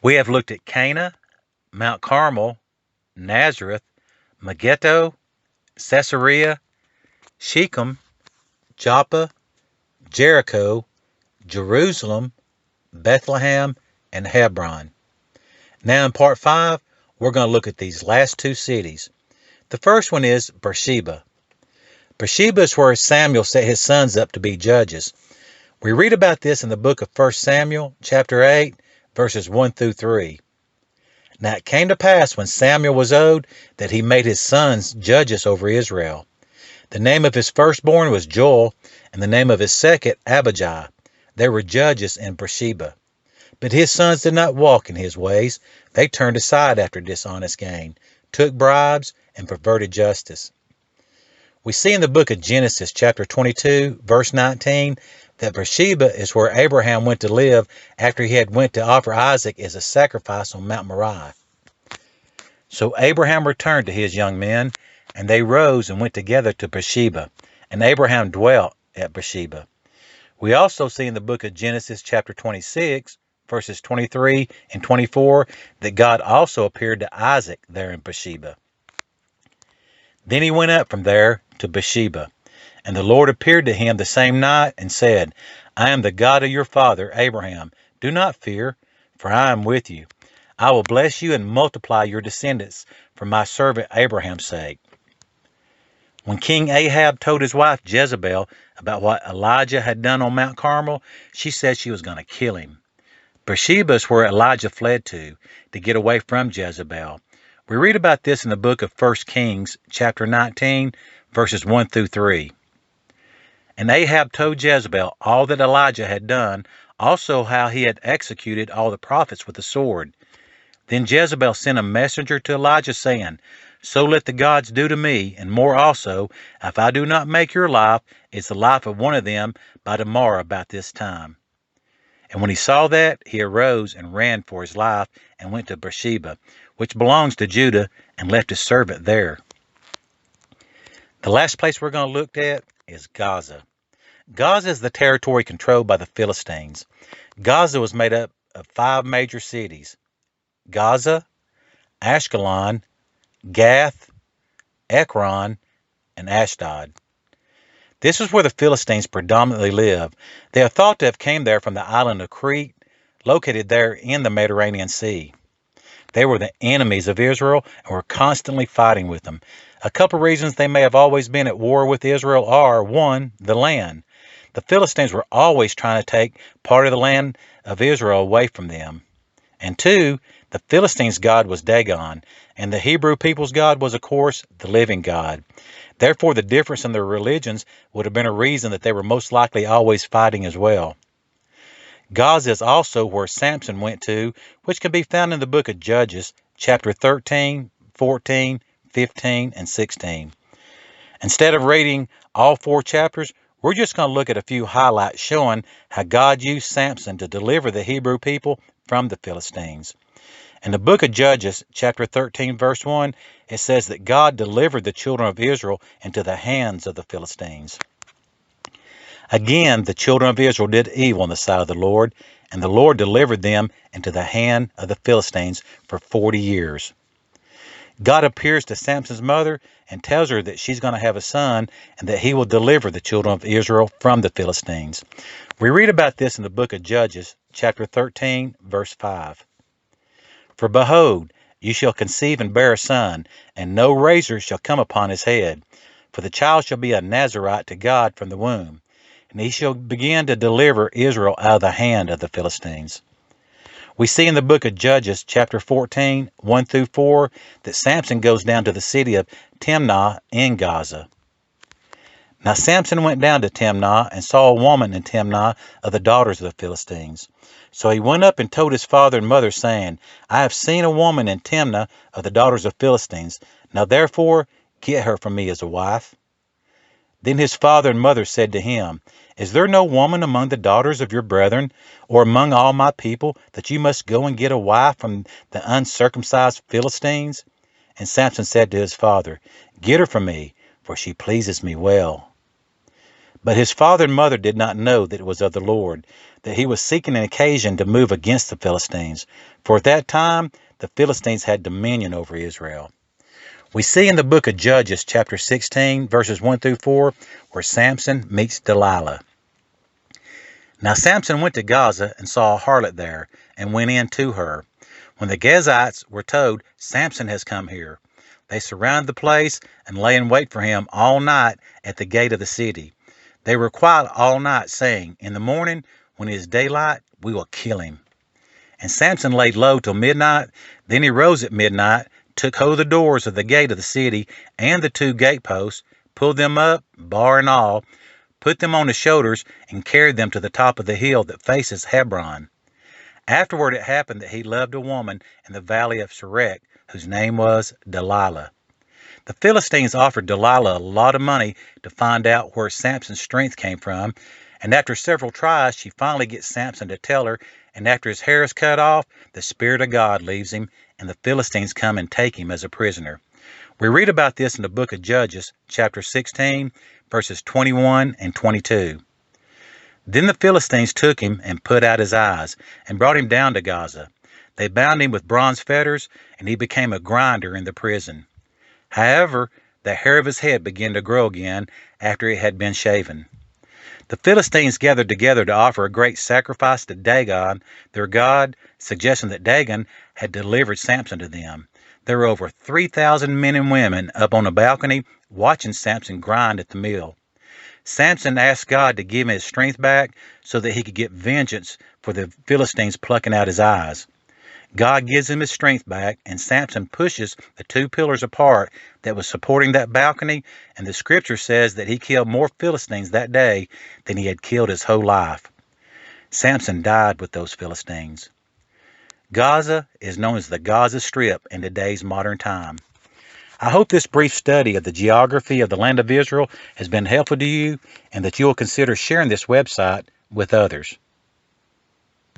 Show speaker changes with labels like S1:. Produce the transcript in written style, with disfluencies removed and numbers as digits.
S1: We have looked at Cana, Mount Carmel, Nazareth, Megiddo, Caesarea, Shechem, Joppa, Jericho, Jerusalem, Bethlehem, and Hebron. Now in part 5, we're going to look at these last two cities. The first one is Beersheba. Beersheba is where Samuel set his sons up to be judges. We read about this in the book of 1 Samuel, chapter 8, verses 1 through 3. Now it came to pass when Samuel was old that he made his sons judges over Israel. The name of his firstborn was Joel, and the name of his second Abijah. They were judges in Beersheba. But his sons did not walk in his ways. They turned aside after dishonest gain, took bribes, and perverted justice. We see in the book of Genesis, chapter 22, verse 19, that Beersheba is where Abraham went to live after he had went to offer Isaac as a sacrifice on Mount Moriah. So Abraham returned to his young men, and they rose and went together to Beersheba, and Abraham dwelt at Beersheba. We also see in the book of Genesis, chapter 26, verses 23 and 24, that God also appeared to Isaac there in Beersheba. Then he went up from there to Beersheba, and the Lord appeared to him the same night and said, I am the God of your father Abraham. Do not fear, for I am with you. I will bless you and multiply your descendants for my servant Abraham's sake. When King Ahab told his wife Jezebel about what Elijah had done on Mount Carmel, she said she was going to kill him. Beersheba is where Elijah fled to get away from Jezebel. We read about this in the book of 1 Kings, chapter 19, verses 1 through 3. And Ahab told Jezebel all that Elijah had done, also how he had executed all the prophets with the sword. Then Jezebel sent a messenger to Elijah, saying, So let the gods do to me, and more also, if I do not make your life as the life of one of them by tomorrow about this time. And when he saw that, he arose and ran for his life and went to Beersheba, which belongs to Judah, and left his servant there. The last place we're going to look at is Gaza. Gaza is the territory controlled by the Philistines. Gaza was made up of 5 major cities: Gaza, Ashkelon, Gath, Ekron, and Ashdod. This is where the Philistines predominantly live. They are thought to have come there from the island of Crete, located there in the Mediterranean Sea. They were the enemies of Israel and were constantly fighting with them. A couple reasons they may have always been at war with Israel are: 1, the land. The Philistines were always trying to take part of the land of Israel away from them. And 2, the Philistines' god was Dagon, and the Hebrew people's god was, of course, the living God. Therefore, the difference in their religions would have been a reason that they were most likely always fighting as well. Gaza is also where Samson went to, which can be found in the book of Judges, chapter 13, 14, 15, and 16. Instead of reading all 4 chapters, we're just going to look at a few highlights showing how God used Samson to deliver the Hebrew people from the Philistines. In the book of Judges, chapter 13, verse 1, it says that God delivered the children of Israel into the hands of the Philistines. Again, the children of Israel did evil in the sight of the Lord, and the Lord delivered them into the hand of the Philistines for 40 years. God appears to Samson's mother and tells her that she's going to have a son and that he will deliver the children of Israel from the Philistines. We read about this in the book of Judges, chapter 13, verse 5. For behold, you shall conceive and bear a son, and no razor shall come upon his head. For the child shall be a Nazarite to God from the womb, and he shall begin to deliver Israel out of the hand of the Philistines. We see in the book of Judges, chapter 14, 1 through 4, that Samson goes down to the city of Timnah in Gaza. Now Samson went down to Timnah and saw a woman in Timnah of the daughters of the Philistines. So he went up and told his father and mother, saying, I have seen a woman in Timnah of the daughters of Philistines. Now therefore get her from me as a wife. Then his father and mother said to him, Is there no woman among the daughters of your brethren, or among all my people, that you must go and get a wife from the uncircumcised Philistines? And Samson said to his father, Get her from me, for she pleases me well. But his father and mother did not know that it was of the Lord, that he was seeking an occasion to move against the Philistines. For at that time, the Philistines had dominion over Israel. We see in the book of Judges, chapter 16, verses 1 through 4, where Samson meets Delilah. Now Samson went to Gaza and saw a harlot there, and went in to her. When the Gazites were told, Samson has come here, they surrounded the place and lay in wait for him all night at the gate of the city. They were quiet all night, saying, in the morning, when it is daylight, we will kill him. And Samson laid low till midnight. Then he rose at midnight, took hold of the doors of the gate of the city and the 2 gateposts, pulled them up, bar and all, put them on his shoulders, and carried them to the top of the hill that faces Hebron. Afterward it happened that he loved a woman in the valley of Sorek, whose name was Delilah. The Philistines offered Delilah a lot of money to find out where Samson's strength came from, and after several tries she finally gets Samson to tell her, and after his hair is cut off, the Spirit of God leaves him, and the Philistines come and take him as a prisoner. We read about this in the book of Judges, chapter 16, verses 21 and 22. Then the Philistines took him and put out his eyes, and brought him down to Gaza. They bound him with bronze fetters, and he became a grinder in the prison. However, the hair of his head began to grow again after it had been shaven. The Philistines gathered together to offer a great sacrifice to Dagon, their god, suggesting that Dagon had delivered Samson to them. There were over 3,000 men and women up on a balcony watching Samson grind at the mill. Samson asked God to give him his strength back so that he could get vengeance for the Philistines plucking out his eyes. God gives him his strength back, and Samson pushes the 2 pillars apart that was supporting that balcony, and the scripture says that he killed more Philistines that day than he had killed his whole life. Samson died with those Philistines. Gaza is known as the Gaza Strip in today's modern time. I hope this brief study of the geography of the land of Israel has been helpful to you, and that you will consider sharing this website with others.